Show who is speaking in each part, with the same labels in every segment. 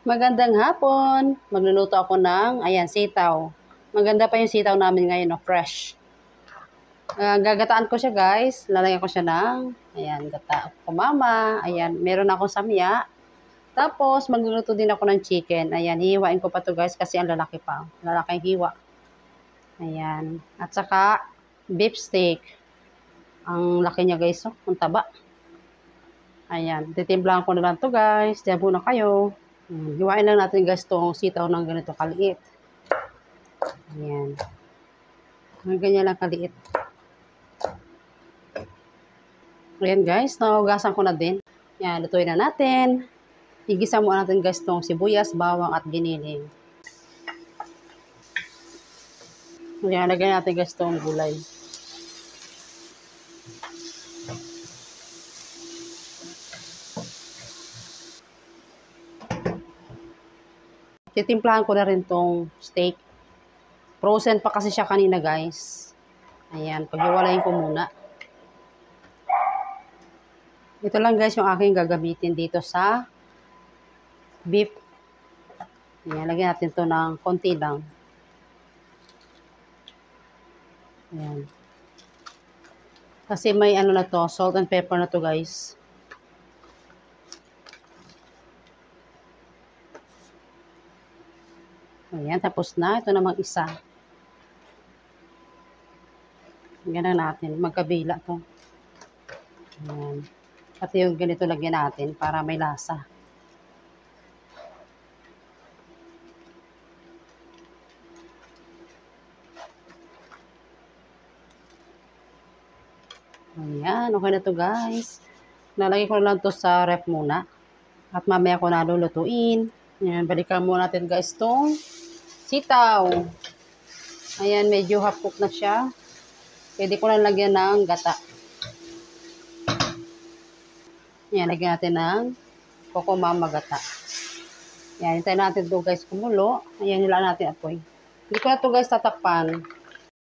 Speaker 1: Magandang hapon. Magluluto ako ng, ayan, sitaw. Maganda pa yung sitaw namin ngayon, no? Fresh. Gagataan ko siya, guys. Lalagyan ko siya ng, ayan, gata kumama. Ayan, meron akong samya. Tapos, magluluto din ako ng chicken. Ayan, hihiwain ko pa to, guys, kasi ang lalaki pa. Lalaking hiwa. Ayan. At saka, beef steak. Ang laki niya, guys. Oh, ang taba. Ayan, titimplahan ko na lang to, guys. Diyan muna kayo. Hiwain lang natin, guys, tong sitaw ng ganito kaliit. Ayan. Ganyan lang kaliit. Ayan, guys, nahugasan ko na din. Ayan, lutuin na natin. Igisa muna natin, guys, tong sibuyas, bawang at giniling. Ayan, lagyan natin, guys, tong gulay. Titimplahan ko na rin tong steak. Frozen pa kasi siya kanina, guys. Ayan, paghiwalayin ko muna. Ito lang, guys, yung aking gagamitin dito sa beef. Ayan, lagyan natin to ng konti lang. Ayan. Kasi may ano na to, salt and pepper na to, guys. Ayan, tapos na. Ito namang isa. Ganun natin. Magkabila to. Ayan. Pati yung ganito lagyan natin para may lasa. Ayan, okay na to, guys. Nalagay ko na lang to sa ref muna. At mamaya ko na lulutuin. Ayan, balikan muna natin, guys, tong sitaw. Ayan, medyo half cook na siya. Pwede ko na lagyan ng gata. Ayan, lagyan natin ng kokomama gata. Ayan, hintayin natin to, guys, kumulo. Ayan, hilaan natin apoy. Hindi ko na to, guys, tatakpan.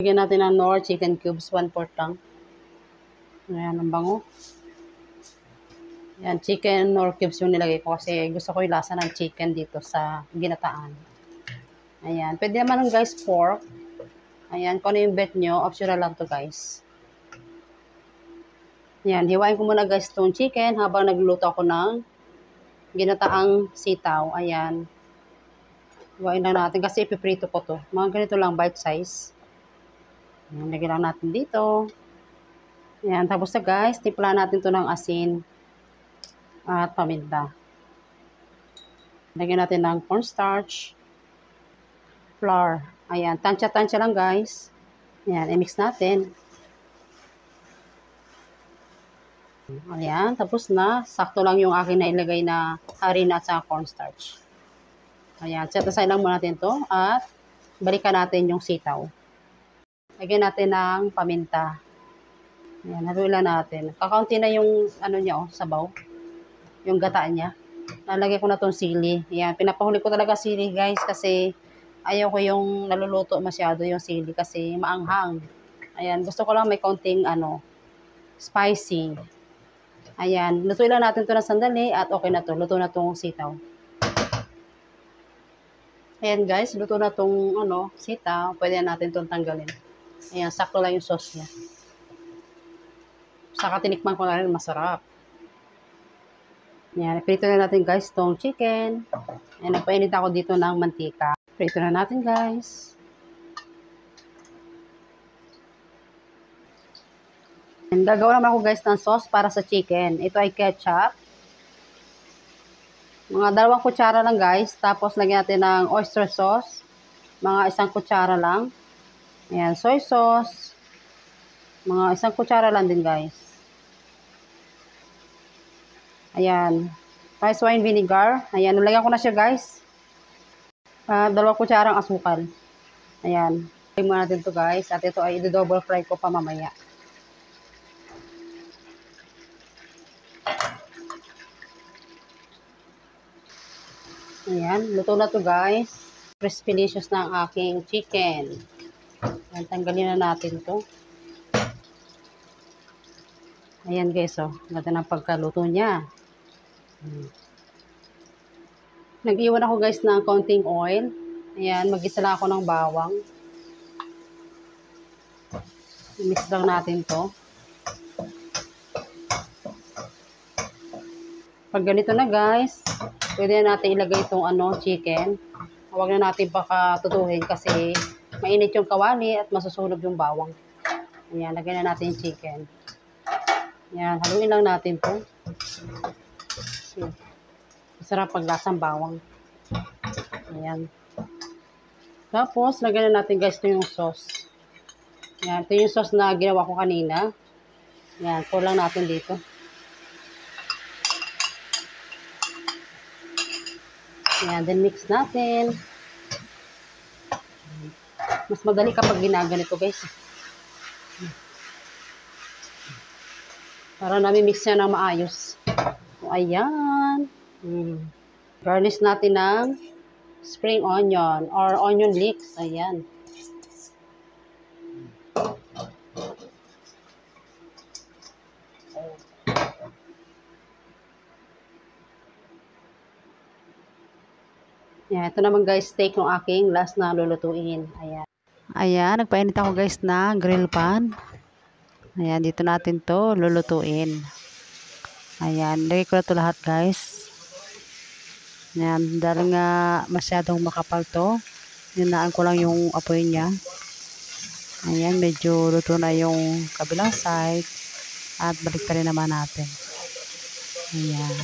Speaker 1: Lagyan natin ng Knorr chicken cubes, 1/4 lang. Ayan, ang bango. Ayan, chicken Knorr cubes yung nilagay ko kasi gusto ko yung lasa ng chicken dito sa ginataan. Ayan, pwede naman, guys, pork. Ayan, kung ano yung bet nyo, optional lang to, guys. Ayan, hiwain ko muna, guys, itong chicken habang nagluluto ako ng ginataang sitaw. Ayan. Hiwain lang natin kasi ipiprito ko to. Mga ganito lang, bite size. Ayan, lagyan lang natin dito. Ayan, tapos na, guys, timpla natin to ng asin at paminta. Lagyan natin ng cornstarch, flour. Ayan, tansya-tansya lang, guys. Ayan, i-mix natin. Ayan, tapos na. Sakto lang yung akin na ilagay na harina at sa cornstarch. Ayan, set aside lang muna natin to at balikan natin yung sitaw. Lagyan natin ng paminta. Ayan, haluin lang natin. Kakaunti na yung ano niya, oh, sabaw. Yung gata niya. Nalagay ko na tong sili. Ayan, pinapahuli ko talaga sili, guys, kasi ayaw ko yung naluluto masyado yung sili kasi maanghang. Ayan, gusto ko lang may kaunting ano, spicy. Ayan, lutuin lang natin to ng sandali at okay na to. Luto na tong sitaw. Ayan, guys, luto na tong ano, sitaw. Pwede na natin tong tanggalin. Ayan, sakto lang yung sauce niya. Saka tinikman ko na rin, masarap. Ayan, prito na natin, guys, tong chicken. Ayan, nagpainit ako dito ng mantika. Prito na natin, guys. And gagawa naman ako, guys, ng sauce para sa chicken. Ito ay ketchup. Mga 2 kutsara lang, guys. Tapos lagyan natin ng oyster sauce. Mga 1 kutsara lang. Ayan, soy sauce. Mga 1 kutsara lang din, guys. Ayan, rice wine vinegar. Ayan, nilagyan ko na siya, guys. 2 kutsarang asukal. Ayan, fry muna natin to, guys. At ito ay i-double fry ko pa mamaya. Ayan, luto na to, guys. Crispy delicious na ang aking chicken. Ayan, tanggalin na natin to. Ayan, guys, oh. Ganda ng pagkaluto niya. Nag-iwan ako guys ng konting oil. Ayan, mag-isa lang ako ng bawang. I-mix lang natin to. Pag ganito na guys, pwede na natin ilagay itong chicken. Huwag na natin baka tutuhin kasi mainit yung kawali at masusunog yung bawang. Ayan, lagyan na natin yung chicken. Ayan, haluin lang natin to. Masarap paglasang bawang. Ayan. Tapos, lagyan na natin guys ito yung sauce. Ayan, ito yung sauce na ginawa ko kanina. Ayan, pour lang natin dito. Ayan, then mix natin. Mas madali kapag ginaganito guys. Para nami-mix niya ng maayos. So, ayan. Garnish natin ng spring onion or onion leeks. Ayan. Ayan, ito naman guys, steak ng aking last na lulutuin. Ayan. Ayan, nagpainit ako guys na grill pan. Ayan, dito natin to lulutuin. Ayan, lagay ko na to lahat guys. Ayan, dahil nga masyadong makapal to, hinaan ko lang yung apoy niya. Ayan, medyo luto na yung kabilang side. At balik pa rin naman natin. Ayan.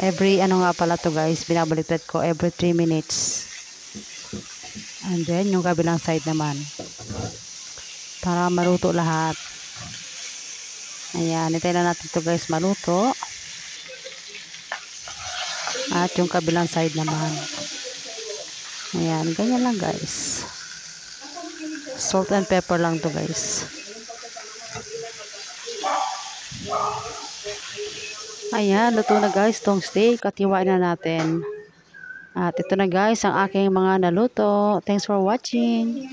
Speaker 1: Every, nga pala to guys, binabaliktad ko every 3 minutes. And then, yung kabilang side naman. Para maluto lahat. Ayan, hintayin na natin to guys maluto. At yung kabilang side naman. Ayan, ganyan lang guys. Salt and pepper lang to guys. Ayan, luto na guys tong steak at hiwain na natin. At ito na guys ang aking mga naluto. Thanks for watching.